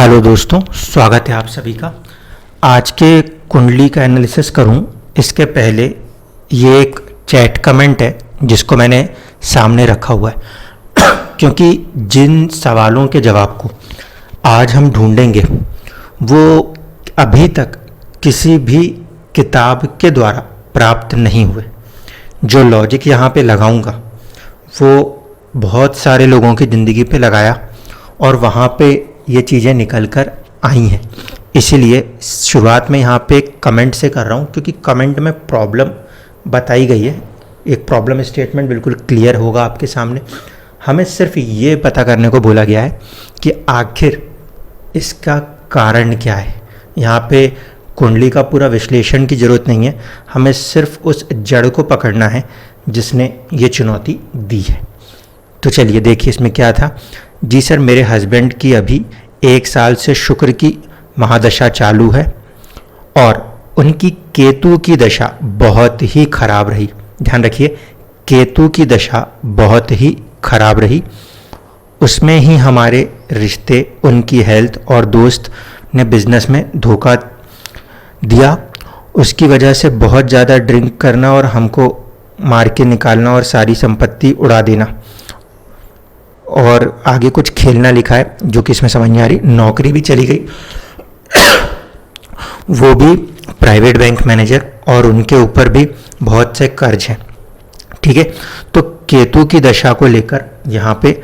Hello दोस्तों, स्वागत है आप सभी का। आज के कुंडली का एनालिसिस करूं इसके पहले ये एक चैट कमेंट है जिसको मैंने सामने रखा हुआ है क्योंकि जिन सवालों के जवाब को आज हम ढूंढेंगे वो अभी तक किसी भी किताब के द्वारा प्राप्त नहीं हुए। जो लॉजिक यहाँ पे लगाऊंगा वो बहुत सारे लोगों की ज़िंदगी पे लगाया और वहाँ पे ये चीज़ें निकल कर आई हैं। इसीलिए शुरुआत में यहाँ पे कमेंट से कर रहा हूँ क्योंकि कमेंट में प्रॉब्लम बताई गई है। एक प्रॉब्लम स्टेटमेंट बिल्कुल क्लियर होगा आपके सामने। हमें सिर्फ ये पता करने को बोला गया है कि आखिर इसका कारण क्या है। यहाँ पे कुंडली का पूरा विश्लेषण की ज़रूरत नहीं है, हमें सिर्फ उस जड़ को पकड़ना है जिसने ये चुनौती दी है। तो चलिए देखिए इसमें क्या था। जी सर, मेरे हस्बैंड की अभी 1 साल से शुक्र की महादशा चालू है और उनकी केतु की दशा बहुत ही खराब रही। ध्यान रखिए, केतु की दशा बहुत ही खराब रही। उसमें ही हमारे रिश्ते, उनकी हेल्थ और दोस्त ने बिजनेस में धोखा दिया। उसकी वजह से बहुत ज़्यादा ड्रिंक करना और हमको मार के निकालना और सारी संपत्ति उड़ा देना। और आगे कुछ खेलना लिखा है जो कि इसमें समझ नहीं आ रही। नौकरी भी चली गई वो भी प्राइवेट बैंक मैनेजर, और उनके ऊपर भी बहुत से कर्ज हैं। ठीक है, तो केतु की दशा को लेकर यहाँ पे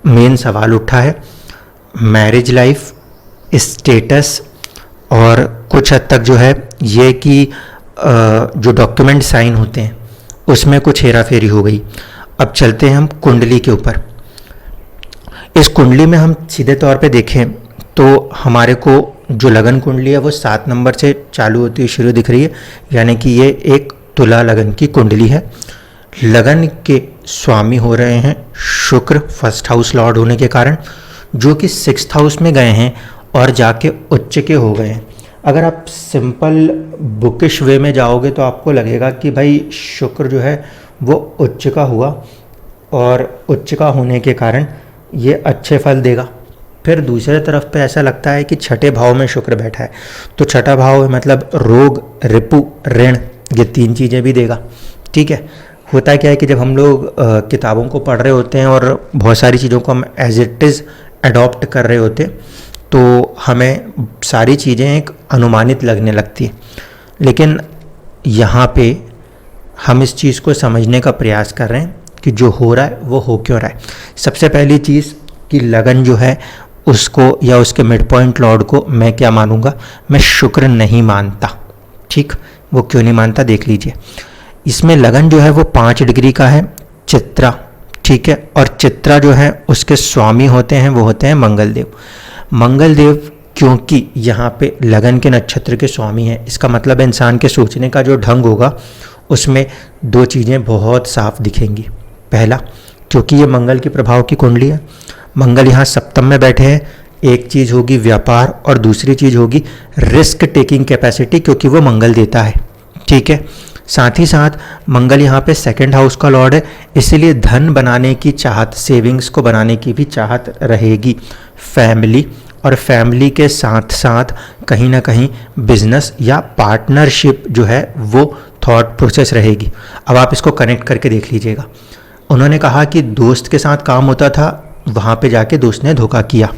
मेन सवाल उठा है मैरिज लाइफ, स्टेटस और कुछ हद तक जो है ये कि जो डॉक्यूमेंट साइन होते हैं उसमें कुछ हेरा फेरी हो गई। अब चलते हैं हम कुंडली के ऊपर। इस कुंडली में हम सीधे तौर पे देखें तो हमारे को जो लगन कुंडली है वो 7 नंबर से चालू होती हुई शुरू दिख रही है, यानी कि ये एक तुला लगन की कुंडली है। लगन के स्वामी हो रहे हैं शुक्र, फर्स्ट हाउस लॉर्ड होने के कारण, जो कि 6th हाउस में गए हैं और जाके उच्च के हो गए हैं। अगर आप सिंपल बुकिश वे में जाओगे तो आपको लगेगा कि भाई शुक्र जो है वो उच्च का हुआ और उच्च का होने के कारण ये अच्छे फल देगा। फिर दूसरे तरफ पे ऐसा लगता है कि 6ठे भाव में शुक्र बैठा है, तो 6ठा भाव मतलब रोग, रिपु, ऋण, ये 3 चीज़ें भी देगा। ठीक है, होता क्या है कि जब हम लोग किताबों को पढ़ रहे होते हैं और बहुत सारी चीज़ों को हम एज इट इज़ अडॉप्ट कर रहे होते हैं तो हमें सारी चीज़ें एक अनुमानित लगने लगती है। लेकिन यहाँ पे हम इस चीज़ को समझने का प्रयास कर रहे हैं कि जो हो रहा है वो हो क्यों रहा है। सबसे पहली चीज़ कि लगन जो है उसको या उसके मिड पॉइंट लॉर्ड को मैं क्या मानूंगा, मैं शुक्र नहीं मानता। ठीक, वो क्यों नहीं मानता देख लीजिए। इसमें लगन जो है वो 5 डिग्री का है, चित्रा। ठीक है, और चित्रा जो है उसके स्वामी होते हैं वो होते हैं मंगलदेव। मंगलदेव क्योंकि यहाँ पे लगन के नक्षत्र के स्वामी हैं, इसका मतलब इंसान के सोचने का जो ढंग होगा उसमें 2 चीज़ें बहुत साफ दिखेंगी। पहला, क्योंकि ये मंगल के प्रभाव की कुंडली है, मंगल यहाँ सप्तम में बैठे हैं, एक चीज़ होगी व्यापार और दूसरी चीज़ होगी रिस्क टेकिंग कैपेसिटी, क्योंकि वो मंगल देता है। ठीक है, साथ ही साथ मंगल यहाँ पे 2nd हाउस का लॉर्ड है, इसलिए धन बनाने की चाहत, सेविंग्स को बनाने की भी चाहत रहेगी। फैमिली और फैमिली के साथ साथ कहीं ना कहीं बिजनेस या पार्टनरशिप जो है वो थॉट प्रोसेस रहेगी। अब आप इसको कनेक्ट करके देख लीजिएगा। उन्होंने कहा कि दोस्त के साथ काम होता था, वहाँ पे जाके दोस्त ने धोखा किया।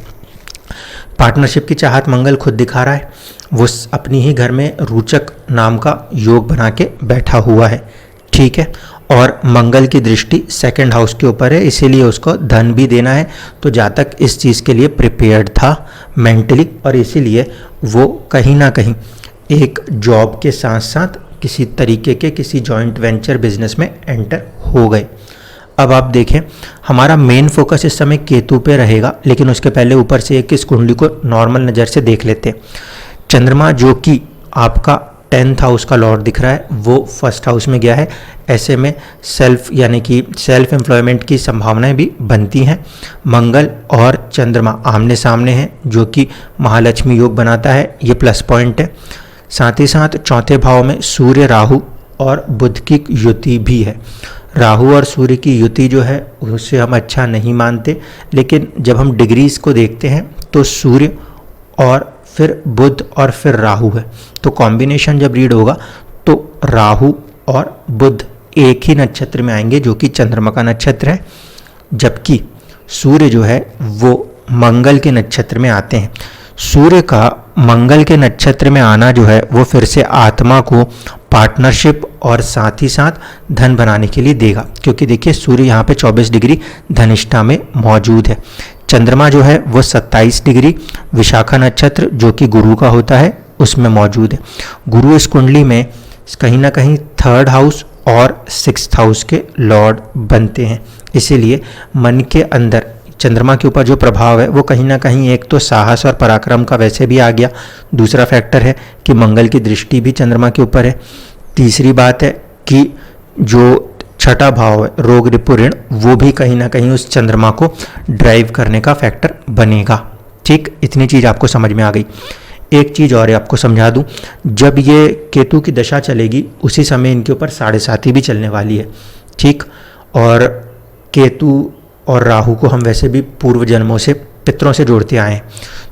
पार्टनरशिप की चाहत मंगल खुद दिखा रहा है, वो अपनी ही घर में रोचक नाम का योग बना के बैठा हुआ है। ठीक है, और मंगल की दृष्टि 2nd हाउस के ऊपर है, इसीलिए उसको धन भी देना है। तो जातक इस चीज़ के लिए प्रिपेयर्ड था मेंटली, और इसीलिए वो कहीं ना कहीं एक जॉब के साथ साथ किसी तरीके के किसी जॉइंट वेंचर बिजनेस में एंटर हो गए। अब आप देखें, हमारा मेन फोकस इस समय केतु पे रहेगा, लेकिन उसके पहले ऊपर से एक इस कुंडली को नॉर्मल नज़र से देख लेते हैं। चंद्रमा जो कि आपका 10th हाउस का लॉर्ड दिख रहा है वो 1st हाउस में गया है। ऐसे में सेल्फ यानी कि सेल्फ एम्प्लॉयमेंट की संभावनाएं भी बनती हैं। मंगल और चंद्रमा आमने सामने हैं जो कि महालक्ष्मी योग बनाता है, ये प्लस पॉइंट है। साथ ही साथ 4थे भाव में सूर्य, राहु और बुध की युति भी है। राहु और सूर्य की युति जो है उसे हम अच्छा नहीं मानते, लेकिन जब हम डिग्रीज को देखते हैं तो सूर्य और फिर बुध और फिर राहु है। तो कॉम्बिनेशन जब रीड होगा तो राहु और बुध एक ही नक्षत्र में आएंगे जो कि चंद्रमा का नक्षत्र है, जबकि सूर्य जो है वो मंगल के नक्षत्र में आते हैं। सूर्य का मंगल के नक्षत्र में आना जो है वो फिर से आत्मा को पार्टनरशिप और साथ ही साथ धन बनाने के लिए देगा, क्योंकि देखिए सूर्य यहाँ पे 24 डिग्री धनिष्ठा में मौजूद है। चंद्रमा जो है वो 27 डिग्री विशाखा नक्षत्र जो कि गुरु का होता है उसमें मौजूद है। गुरु इस कुंडली में कहीं ना कहीं 3rd हाउस और 6th हाउस के लॉर्ड बनते हैं, इसीलिए मन के अंदर चंद्रमा के ऊपर जो प्रभाव है वो कहीं ना कहीं एक तो साहस और पराक्रम का वैसे भी आ गया, दूसरा फैक्टर है कि मंगल की दृष्टि भी चंद्रमा के ऊपर है, तीसरी बात है कि जो छठा भाव है रोग रिपु ऋण वो भी कहीं ना कहीं उस चंद्रमा को ड्राइव करने का फैक्टर बनेगा। ठीक, इतनी चीज़ आपको समझ में आ गई। एक चीज़ और आपको समझा दूं, जब ये केतु की दशा चलेगी उसी समय इनके ऊपर 7.5 भी चलने वाली है। ठीक, और केतु और राहु को हम वैसे भी पूर्व जन्मों से पितरों से जोड़ते आए हैं,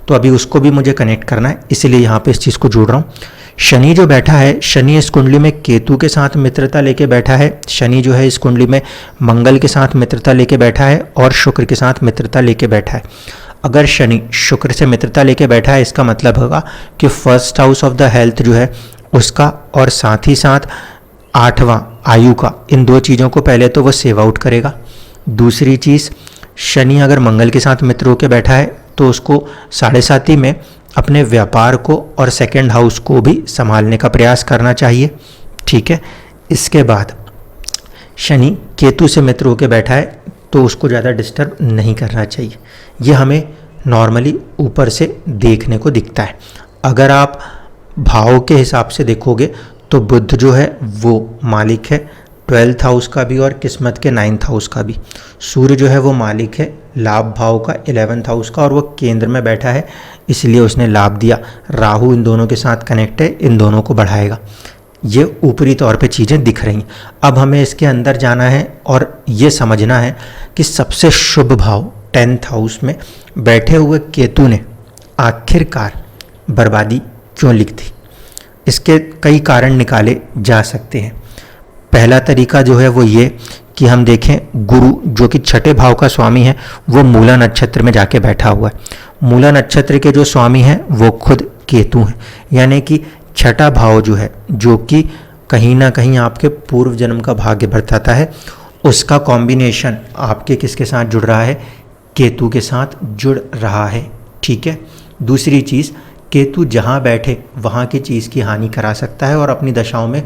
तो अभी उसको भी मुझे कनेक्ट करना है, इसलिए यहाँ पे इस चीज़ को जोड़ रहा हूँ। शनि जो बैठा है, शनि इस कुंडली में केतु के साथ मित्रता लेके बैठा है। शनि जो है इस कुंडली में मंगल के साथ मित्रता लेके बैठा है और शुक्र के साथ मित्रता लेके बैठा है। अगर शनि शुक्र से मित्रता लेके बैठा है इसका मतलब होगा कि 1st house of the health जो है उसका और साथ ही साथ 8वां आयु का, इन दो चीज़ों को पहले तो वो सेव आउट करेगा। दूसरी चीज़, शनि अगर मंगल के साथ मित्र होकर बैठा है तो उसको 7.5 में अपने व्यापार को और 2nd हाउस को भी संभालने का प्रयास करना चाहिए। ठीक है, इसके बाद शनि केतु से मित्र होकर बैठा है तो उसको ज़्यादा डिस्टर्ब नहीं करना चाहिए। ये हमें नॉर्मली ऊपर से देखने को दिखता है। अगर आप भाव के हिसाब से देखोगे तो बुध जो है वो मालिक है 12th हाउस का भी और किस्मत के 9th हाउस का भी। सूर्य जो है वो मालिक है लाभ भाव का 11th हाउस का और वो केंद्र में बैठा है, इसलिए उसने लाभ दिया। राहु इन दोनों के साथ कनेक्ट है, इन दोनों को बढ़ाएगा। ये ऊपरी तौर पे चीज़ें दिख रही हैं। अब हमें इसके अंदर जाना है और ये समझना है कि सबसे शुभ भाव 10th हाउस में बैठे हुए केतु ने आखिरकार बर्बादी क्यों लिख दी। इसके कई कारण निकाले जा सकते हैं। पहला तरीका जो है वो ये कि हम देखें, गुरु जो कि छठे भाव का स्वामी है वो मूला नक्षत्र में जाके बैठा हुआ है। मूला नक्षत्र के जो स्वामी हैं वो खुद केतु हैं, यानी कि छठा भाव जो है जो कि कहीं ना कहीं आपके पूर्व जन्म का भाग्य बताता है, उसका कॉम्बिनेशन आपके किसके साथ जुड़ रहा है, केतु के साथ जुड़ रहा है। ठीक है, दूसरी चीज़, केतु जहाँ बैठे वहाँ की चीज़ की हानि करा सकता है और अपनी दशाओं में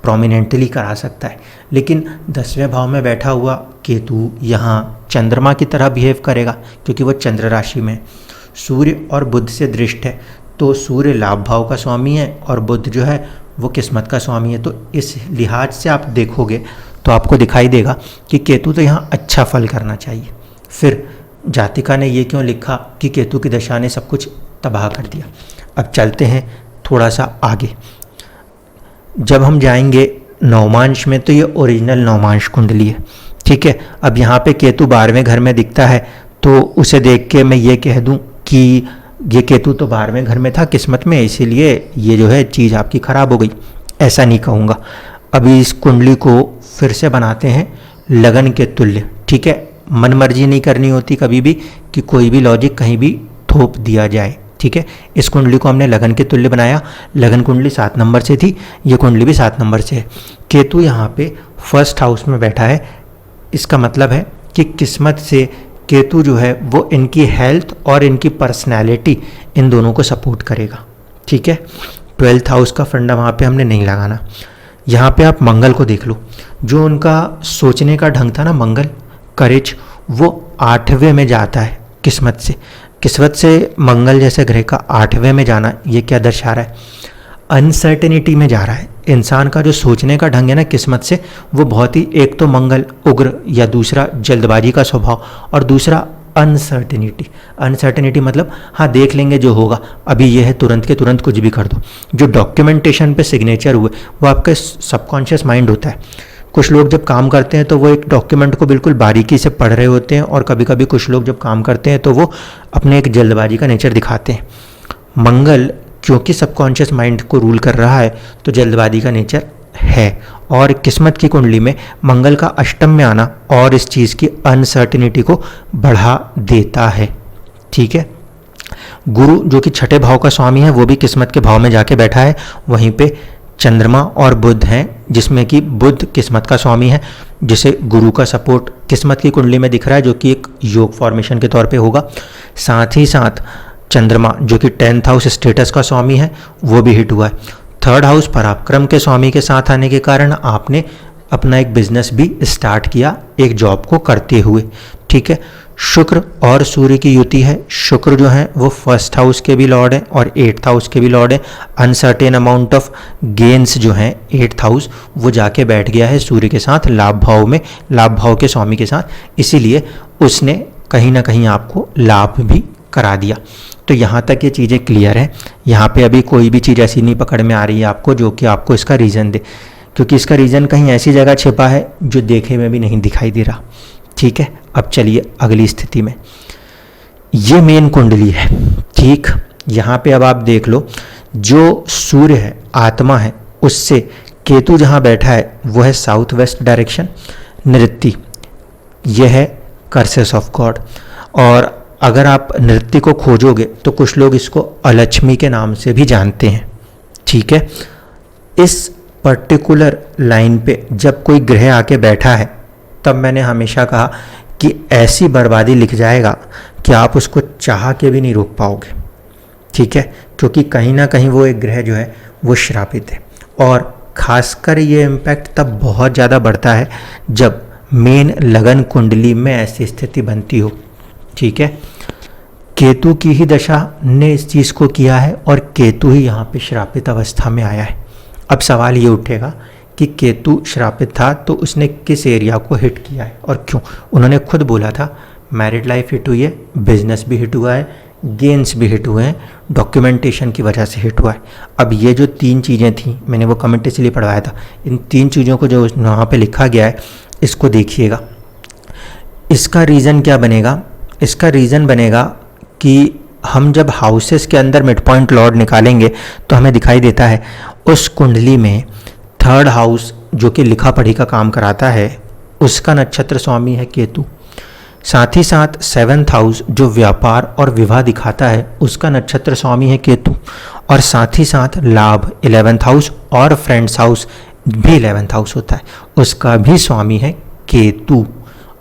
प्रोमिनेंटली करा सकता है, लेकिन 10वें भाव में बैठा हुआ केतु यहाँ चंद्रमा की तरह बिहेव करेगा क्योंकि वो चंद्र राशि में सूर्य और बुध से दृष्ट है। तो सूर्य लाभ भाव का स्वामी है और बुध जो है वो किस्मत का स्वामी है। तो इस लिहाज से आप देखोगे तो आपको दिखाई देगा कि केतु तो यहाँ अच्छा फल करना चाहिए। फिर जातिका ने ये क्यों लिखा कि केतु की दशा ने सब कुछ तबाह कर दिया। अब चलते हैं थोड़ा सा आगे। जब हम जाएंगे नवमांश में तो ये ओरिजिनल नवमांश कुंडली है। ठीक है, अब यहाँ पे केतु 12वें घर में दिखता है तो उसे देख के मैं ये कह दूँ कि ये केतु तो 12वें घर में था किस्मत में, इसीलिए ये जो है चीज़ आपकी ख़राब हो गई, ऐसा नहीं कहूँगा। अभी इस कुंडली को फिर से बनाते हैं लगन के तुल्य। ठीक है, मन मर्जी नहीं करनी होती कभी भी कि कोई भी लॉजिक कहीं भी थोप दिया जाए। ठीक है, इस कुंडली को हमने लगन के तुल्य बनाया। लगन कुंडली 7 नंबर से थी, ये कुंडली भी 7 नंबर से है। केतु यहाँ पे 1st हाउस में बैठा है, इसका मतलब है कि किस्मत से केतु जो है वो इनकी हेल्थ और इनकी पर्सनैलिटी इन दोनों को सपोर्ट करेगा। ठीक है, 12th हाउस का फंडा वहाँ पे हमने नहीं लगाना। यहाँ पे आप मंगल को देख लो, जो उनका सोचने का ढंग था ना, मंगल करेज, वो 8वें में जाता है किस्मत से। किस्मत से मंगल जैसे ग्रह का 8वें में जाना ये क्या दर्शा रहा है, अनसर्टेनिटी में जा रहा है। इंसान का जो सोचने का ढंग है ना किस्मत से, वो बहुत ही, एक तो मंगल उग्र या दूसरा जल्दबाजी का स्वभाव और दूसरा अनसर्टेनिटी। अनसर्टेनिटी मतलब हाँ देख लेंगे जो होगा, अभी ये है तुरंत के तुरंत कुछ भी कर दो। जो डॉक्यूमेंटेशन पे सिग्नेचर हुए वो आपका सबकॉन्शियस माइंड होता है। कुछ लोग जब काम करते हैं तो वो एक डॉक्यूमेंट को बिल्कुल बारीकी से पढ़ रहे होते हैं और कभी कभी कुछ लोग जब काम करते हैं तो वो अपने एक जल्दबाजी का नेचर दिखाते हैं। मंगल क्योंकि सबकॉन्शियस माइंड को रूल कर रहा है तो जल्दबाजी का नेचर है, और किस्मत की कुंडली में मंगल का अष्टम में आना और इस चीज़ की अनसर्टिनिटी को बढ़ा देता है। ठीक है, गुरु जो कि छठे भाव का स्वामी है वो भी किस्मत के भाव में जाके बैठा है, वहीं पे चंद्रमा और बुध हैं, जिसमें कि बुध किस्मत का स्वामी है, जिसे गुरु का सपोर्ट किस्मत की कुंडली में दिख रहा है, जो कि एक योग फॉर्मेशन के तौर पे होगा। साथ ही साथ चंद्रमा जो कि 10th हाउस स्टेटस का स्वामी है वो भी हिट हुआ है। 3rd हाउस पराक्रम के स्वामी के साथ आने के कारण आपने अपना एक बिजनेस भी स्टार्ट किया एक जॉब को करते हुए। ठीक है, शुक्र और सूर्य की युति है। शुक्र जो है वो 1st हाउस के भी लॉर्ड हैं और 8th हाउस के भी लॉर्ड हैं। अनसर्टेन अमाउंट ऑफ गेन्स जो हैं 8th हाउस वो जाके बैठ गया है सूर्य के साथ लाभ भाव में, लाभ भाव के स्वामी के साथ, इसीलिए उसने कहीं ना कहीं आपको लाभ भी करा दिया। तो यहाँ तक ये चीज़ें क्लियर हैं। यहाँ पे अभी कोई भी चीज़ ऐसी नहीं पकड़ में आ रही है आपको जो कि आपको इसका रीज़न दे, क्योंकि इसका रीज़न कहीं ऐसी जगह छिपा है जो देखे में भी नहीं दिखाई दे रहा। ठीक है, अब चलिए अगली स्थिति में। ये मेन कुंडली है। ठीक, यहाँ पे अब आप देख लो, जो सूर्य है आत्मा है, उससे केतु जहाँ बैठा है वो है साउथ वेस्ट डायरेक्शन नृत्य, यह है कर्सेस ऑफ गॉड। और अगर आप नृत्य को खोजोगे तो कुछ लोग इसको अलक्ष्मी के नाम से भी जानते हैं। ठीक है, इस पर्टिकुलर लाइन पे जब कोई ग्रह आके बैठा है तब मैंने हमेशा कहा कि ऐसी बर्बादी लिख जाएगा कि आप उसको चाह के भी नहीं रोक पाओगे। ठीक है, क्योंकि कहीं ना कहीं वो एक ग्रह जो है वो श्रापित है, और खासकर ये इम्पैक्ट तब बहुत ज़्यादा बढ़ता है जब मेन लगन कुंडली में ऐसी स्थिति बनती हो। ठीक है, केतु की ही दशा ने इस चीज़ को किया है और केतु ही यहाँ पे श्रापित अवस्था में आया है। अब सवाल ये उठेगा कि केतु श्रापित था तो उसने किस एरिया को हिट किया है और क्यों। उन्होंने खुद बोला था मैरिड लाइफ हिट हुई है, बिजनेस भी हिट हुआ है, गेन्स भी हिट हुए हैं, डॉक्यूमेंटेशन की वजह से हिट हुआ है। अब ये जो 3 चीज़ें थी, मैंने वो कमेंट इसलिए पढ़वाया था, इन 3 चीज़ों को जो वहाँ पे लिखा गया है इसको देखिएगा। इसका रीज़न क्या बनेगा? इसका रीज़न बनेगा कि हम जब हाउसेस के अंदर मिड पॉइंट लॉर्ड निकालेंगे तो हमें दिखाई देता है उस कुंडली में 3rd हाउस जो कि लिखा पढ़ी का काम कराता है उसका नक्षत्र स्वामी है केतु। साथ ही साथ 7th हाउस जो व्यापार और विवाह दिखाता है उसका नक्षत्र स्वामी है केतु, और साथ ही साथ लाभ 11th हाउस और फ्रेंड्स हाउस भी 11th हाउस होता है, उसका भी स्वामी है केतु।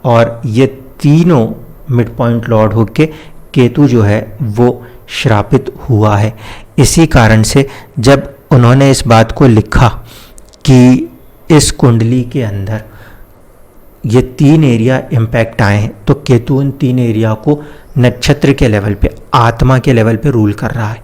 और ये तीनों मिड पॉइंट लॉर्ड होके केतु जो है वो श्रापित हुआ है। इसी कारण से जब उन्होंने इस बात को लिखा कि इस कुंडली के अंदर ये 3 एरिया इम्पैक्ट आए हैं, तो केतु इन 3 एरिया को नक्षत्र के लेवल पे, आत्मा के लेवल पे रूल कर रहा है।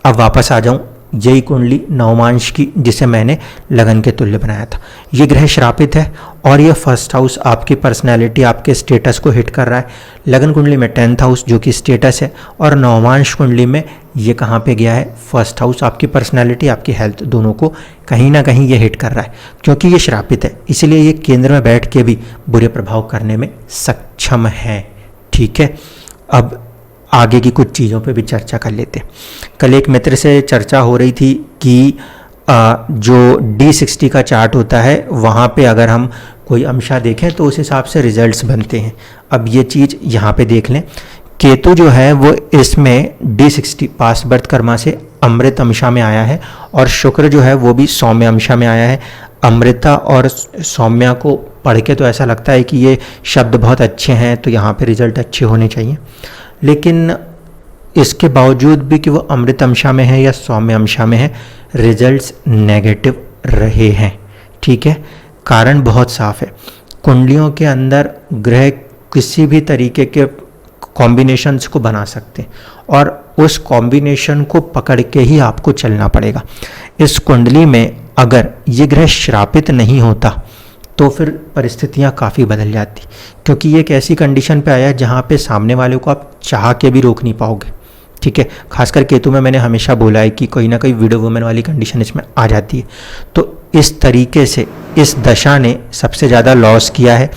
अब वापस आ जाऊं, यही कुंडली नवमांश की जिसे मैंने लगन के तुल्य बनाया था, ये ग्रह श्रापित है और ये 1st हाउस आपकी पर्सनैलिटी, आपके स्टेटस को हिट कर रहा है। लगन कुंडली में 10th हाउस जो कि स्टेटस है, और नवमांश कुंडली में ये कहाँ पे गया है? 1st हाउस, आपकी पर्सनैलिटी, आपकी हेल्थ, दोनों को कहीं ना कहीं ये हिट कर रहा है। क्योंकि ये श्रापित है इसलिए ये केंद्र में बैठ के भी बुरे प्रभाव करने में सक्षम है। ठीक है, अब आगे की कुछ चीज़ों पे भी चर्चा कर लेते हैं। कल एक मित्र से चर्चा हो रही थी कि जो D60 का चार्ट होता है वहाँ पे अगर हम कोई अंशा देखें तो उस हिसाब से रिजल्ट्स बनते हैं। अब ये चीज़ यहाँ पे देख लें, केतु जो है वो इसमें D60 पास्ट बर्थ कर्मा से अमृत अंशा में आया है, और शुक्र जो है वो भी सौम्य अंशा में आया है। अमृता और सौम्या को पढ़ के तो ऐसा लगता है कि ये शब्द बहुत अच्छे हैं, तो यहाँ पे रिजल्ट अच्छे होने चाहिए, लेकिन इसके बावजूद भी कि वो अमृत अंशा में है या सौम्य अंशा में है, रिजल्ट्स नेगेटिव रहे हैं। ठीक है, कारण बहुत साफ है, कुंडलियों के अंदर ग्रह किसी भी तरीके के कॉम्बिनेशंस को बना सकते हैं और उस कॉम्बिनेशन को पकड़ के ही आपको चलना पड़ेगा। इस कुंडली में अगर ये ग्रह श्रापित नहीं होता तो फिर परिस्थितियाँ काफ़ी बदल जाती, क्योंकि ये एक ऐसी कंडीशन पे आया है जहाँ पे सामने वाले को आप चाह के भी रोक नहीं पाओगे। ठीक है, खासकर केतु में मैंने हमेशा बोला है कि कोई ना कोई विडो वुमेन वाली कंडीशन इसमें आ जाती है। तो इस तरीके से इस दशा ने सबसे ज़्यादा लॉस किया है।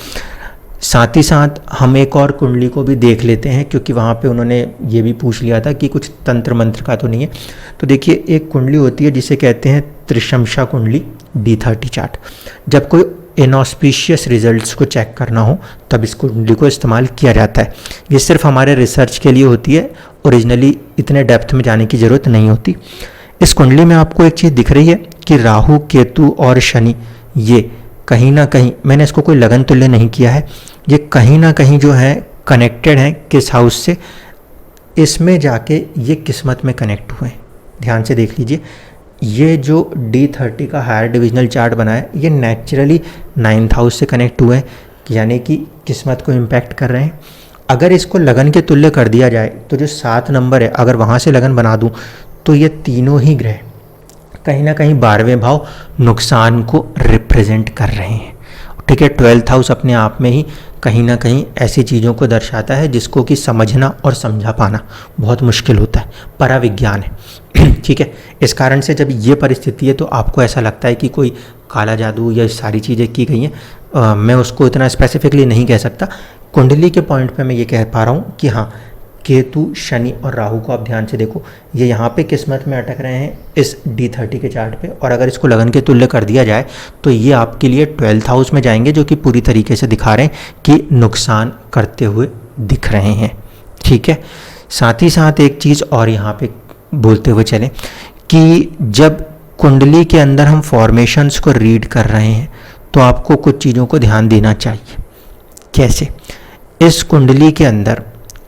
साथ ही साथ हम एक और कुंडली को भी देख लेते हैं, क्योंकि वहाँ पे उन्होंने ये भी पूछ लिया था कि कुछ तंत्र मंत्र का तो नहीं है। तो देखिए, एक कुंडली होती है जिसे कहते हैं त्रिशंशा कुंडली D30 चार्ट। जब कोई इनऑस्पिशियस रिजल्ट्स को चेक करना हो तब इस कुंडली को इस्तेमाल किया जाता है। ये सिर्फ हमारे रिसर्च के लिए होती है, ओरिजिनली इतने डेप्थ में जाने की ज़रूरत नहीं होती। इस कुंडली में आपको एक चीज़ दिख रही है कि राहु, केतु और शनि ये कहीं ना कहीं, मैंने इसको कोई लगन तुल्य नहीं किया है, ये कहीं ना कहीं जो है कनेक्टेड हैं किस हाउस से, इसमें जाके ये किस्मत में कनेक्ट हुए हैं। ध्यान से देख लीजिए, ये जो D30 का हायर डिविजनल चार्ट बना है ये नेचुरली 9th हाउस से कनेक्ट हुए हैं, यानी कि किस्मत को इम्पैक्ट कर रहे हैं। अगर इसको लगन के तुल्य कर दिया जाए तो जो 7 नंबर है, अगर वहाँ से लगन बना दूँ तो ये तीनों ही ग्रह कहीं ना कहीं 12वें भाव नुकसान को रिप्रेजेंट कर रहे हैं। ठीक है, 12th हाउस अपने आप में ही कहीं ना कहीं ऐसी चीज़ों को दर्शाता है जिसको कि समझना और समझा पाना बहुत मुश्किल होता है, पराविज्ञान है। ठीक है, इस कारण से जब ये परिस्थिति है तो आपको ऐसा लगता है कि कोई काला जादू या सारी चीज़ें की गई हैं। मैं उसको इतना स्पेसिफिकली नहीं कह सकता, कुंडली के पॉइंट पे मैं ये कह पा रहा हूँ कि हाँ, केतु, शनि और राहु को आप ध्यान से देखो, ये यहाँ पे किस्मत में अटक रहे हैं इस D30 के चार्ट पे, और अगर इसको लगन के तुल्य कर दिया जाए तो ये आपके लिए 12th हाउस में जाएंगे, जो कि पूरी तरीके से दिखा रहे हैं कि नुकसान करते हुए दिख रहे हैं। ठीक है, साथ ही साथ एक चीज़ और यहाँ पे बोलते हुए चलें कि जब कुंडली के अंदर हम फॉर्मेशंस को रीड कर रहे हैं तो आपको कुछ चीज़ों को ध्यान देना चाहिए। कैसे? इस कुंडली के अंदर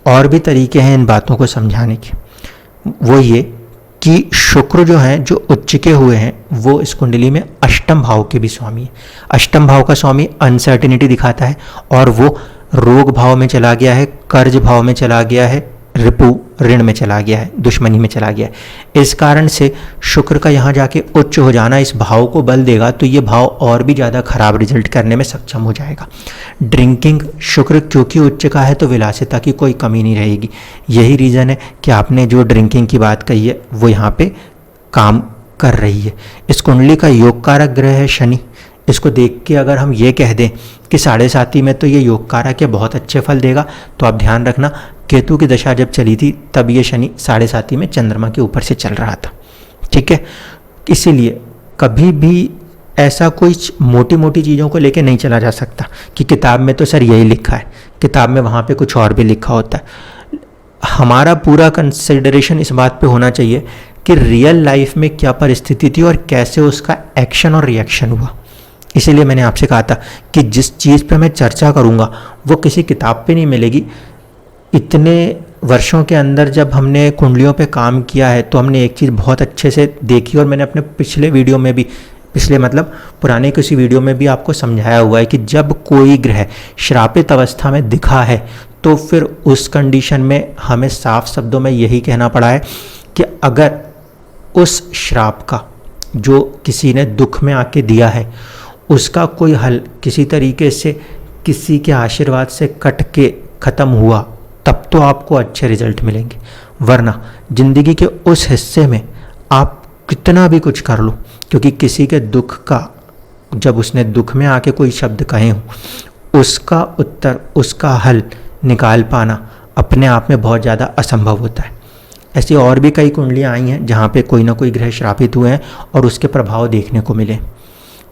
और भी तरीके हैं इन बातों को समझाने के। वो ये कि शुक्र जो हैं, जो उच्च के हुए हैं, वो इस कुंडली में अष्टम भाव के भी स्वामी है। अष्टम भाव का स्वामी अनसर्टिनिटी दिखाता है और वो रोग भाव में चला गया है, कर्ज भाव में चला गया है, रिपु ऋण में चला गया है, दुश्मनी में चला गया है। इस कारण से शुक्र का यहाँ जाके उच्च हो जाना इस भाव को बल देगा, तो ये भाव और भी ज़्यादा खराब रिजल्ट करने में सक्षम हो जाएगा। ड्रिंकिंग, शुक्र क्योंकि उच्च का है तो विलासिता की कोई कमी नहीं रहेगी। यही रीज़न है कि आपने जो ड्रिंकिंग की बात कही है वो यहाँ पे काम कर रही है। इस कुंडली का योग कारक ग्रह है शनि। इसको देख के अगर हम ये कह दें कि 7.5 में तो ये योग कारक है, बहुत अच्छे फल देगा, तो आप ध्यान रखना केतु की दशा जब चली थी तब ये शनि 7.5 में चंद्रमा के ऊपर से चल रहा था। ठीक है, इसीलिए कभी भी ऐसा कोई मोटी मोटी चीज़ों को लेके नहीं चला जा सकता कि किताब में तो सर यही लिखा है, किताब में वहाँ पे कुछ और भी लिखा होता है। हमारा पूरा कंसिडरेशन इस बात पे होना चाहिए कि रियल लाइफ में क्या परिस्थिति थी और कैसे उसका एक्शन और रिएक्शन हुआ। इसीलिए मैंने आपसे कहा था कि जिस चीज़ पे मैं चर्चा करूँगा वो किसी किताब पे नहीं मिलेगी। इतने वर्षों के अंदर जब हमने कुंडलियों पे काम किया है तो हमने एक चीज़ बहुत अच्छे से देखी, और मैंने अपने पिछले वीडियो में भी, पिछले मतलब पुराने किसी वीडियो में भी आपको समझाया हुआ है कि जब कोई ग्रह श्रापित अवस्था में दिखा है तो फिर उस कंडीशन में हमें साफ शब्दों में यही कहना पड़ा है कि अगर उस श्राप का जो किसी ने दुख में आके दिया है उसका कोई हल किसी तरीके से किसी के आशीर्वाद से कट के ख़त्म हुआ तब तो आपको अच्छे रिजल्ट मिलेंगे, वरना ज़िंदगी के उस हिस्से में आप कितना भी कुछ कर लो, क्योंकि किसी के दुख का, जब उसने दुख में आके कोई शब्द कहे हों, उसका उत्तर, उसका हल निकाल पाना अपने आप में बहुत ज़्यादा असंभव होता है। ऐसी और भी कई कुंडलियाँ आई हैं जहाँ पे कोई ना कोई ग्रह श्रापित हुए हैं और उसके प्रभाव देखने को मिले।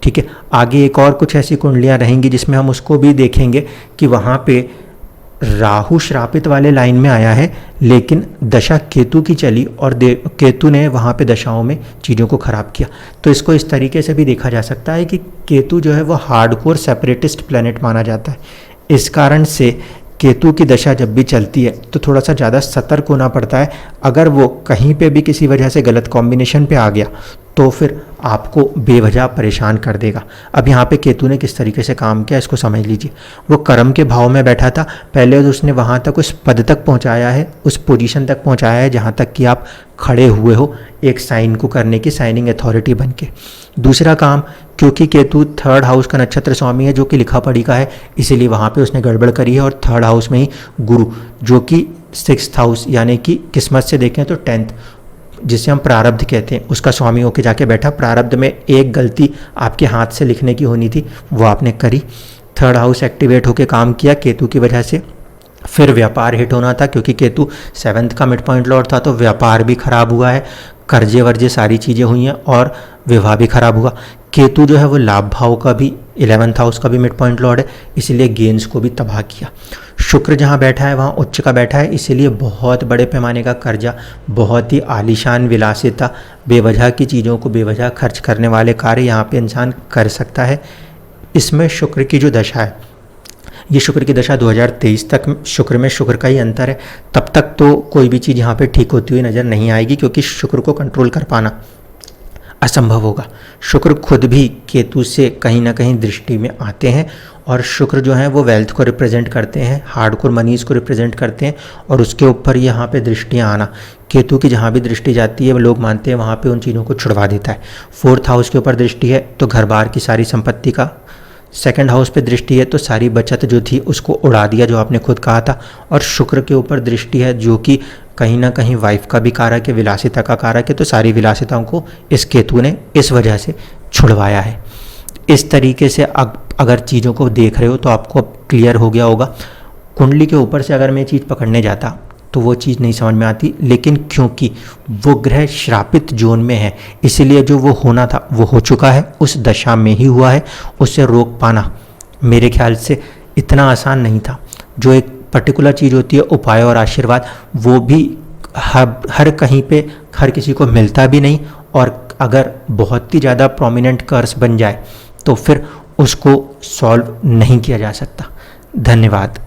ठीक है, आगे एक और कुछ ऐसी कुंडलियाँ रहेंगी जिसमें हम उसको भी देखेंगे कि वहाँ पे राहु श्रापित वाले लाइन में आया है, लेकिन दशा केतु की चली और केतु ने वहाँ पे दशाओं में चीज़ों को ख़राब किया। तो इसको इस तरीके से भी देखा जा सकता है कि केतु जो है वो हार्डकोर सेपरेटिस्ट प्लैनेट माना जाता है। इस कारण से केतु की दशा जब भी चलती है तो थोड़ा सा ज़्यादा सतर्क होना पड़ता है। अगर वो कहीं पे भी किसी वजह से गलत कॉम्बिनेशन पे आ गया तो फिर आपको बेवजह परेशान कर देगा। अब यहाँ पे केतु ने किस तरीके से काम किया इसको समझ लीजिए। वो कर्म के भाव में बैठा था, पहले तो उसने वहाँ तक उस पद तक पहुँचाया है, उस पोजीशन तक पहुँचाया है जहाँ तक कि आप खड़े हुए हो एक साइन को करने की, साइनिंग अथॉरिटी बन के। दूसरा काम, क्योंकि केतु 3rd हाउस का नक्षत्र स्वामी है जो कि लिखा पढ़ी का है, इसीलिए वहाँ पे उसने गड़बड़ करी है। और 3rd हाउस में ही गुरु जो कि 6th हाउस यानी कि किस्मत से देखें तो 10th, जिसे हम प्रारब्ध कहते हैं, उसका स्वामी होके जाके बैठा। प्रारब्ध में एक गलती आपके हाथ से लिखने की होनी थी वो आपने करी। थर्ड हाउस एक्टिवेट होकर काम किया केतु की वजह से। फिर व्यापार हिट होना था क्योंकि केतु 7th का मिड पॉइंट लॉर्ड था, तो व्यापार भी खराब हुआ है, कर्जे वर्जे सारी चीज़ें हुई हैं और विवाह भी खराब हुआ। केतु जो है वो लाभ भाव का भी 11th हाउस का भी मिड पॉइंट लॉर्ड है, इसीलिए गेंस को भी तबाह किया। शुक्र जहाँ बैठा है वहाँ उच्च का बैठा है, इसीलिए बहुत बड़े पैमाने का कर्जा, बहुत ही आलीशान विलासिता, बेवजह की चीज़ों को बेवजह खर्च करने वाले कार्य यहाँ पे इंसान कर सकता है। इसमें शुक्र की जो दशा है, ये शुक्र की दशा 2023 तक शुक्र में शुक्र का ही अंतर है, तब तक तो कोई भी चीज़ यहाँ पे ठीक होती हुई नज़र नहीं आएगी क्योंकि शुक्र को कंट्रोल कर पाना असंभव होगा। शुक्र खुद भी केतु से कहीं ना कहीं दृष्टि में आते हैं और शुक्र जो है वो वेल्थ को रिप्रेजेंट करते हैं, हार्डकोर मनीज को रिप्रेजेंट करते हैं और उसके ऊपर यहाँ पे दृष्टियाँ आना, केतु की जहाँ भी दृष्टि जाती है वो लोग मानते हैं वहाँ पे उन चीज़ों को छुड़वा देता है। 4th हाउस के ऊपर दृष्टि है तो घर बार की सारी संपत्ति का, 2nd हाउस पे दृष्टि है तो सारी बचत जो थी उसको उड़ा दिया जो आपने खुद कहा था, और शुक्र के ऊपर दृष्टि है जो कि कहीं ना कहीं वाइफ का भी कारक है, विलासिता का कारक है, तो सारी विलासिताओं को इस केतु ने इस वजह से छुड़वाया है। इस तरीके से अगर चीज़ों को देख रहे हो तो आपको क्लियर हो गया होगा। कुंडली के ऊपर से अगर मैं चीज़ पकड़ने जाता तो वो चीज़ नहीं समझ में आती, लेकिन क्योंकि वो ग्रह श्रापित जोन में है इसीलिए जो वो होना था वो हो चुका है, उस दशा में ही हुआ है, उससे रोक पाना मेरे ख्याल से इतना आसान नहीं था। जो एक पर्टिकुलर चीज़ होती है उपाय और आशीर्वाद, वो भी हर कहीं पे हर किसी को मिलता भी नहीं, और अगर बहुत ही ज़्यादा प्रोमिनेंट कर्स बन जाए तो फिर उसको सॉल्व नहीं किया जा सकता। धन्यवाद।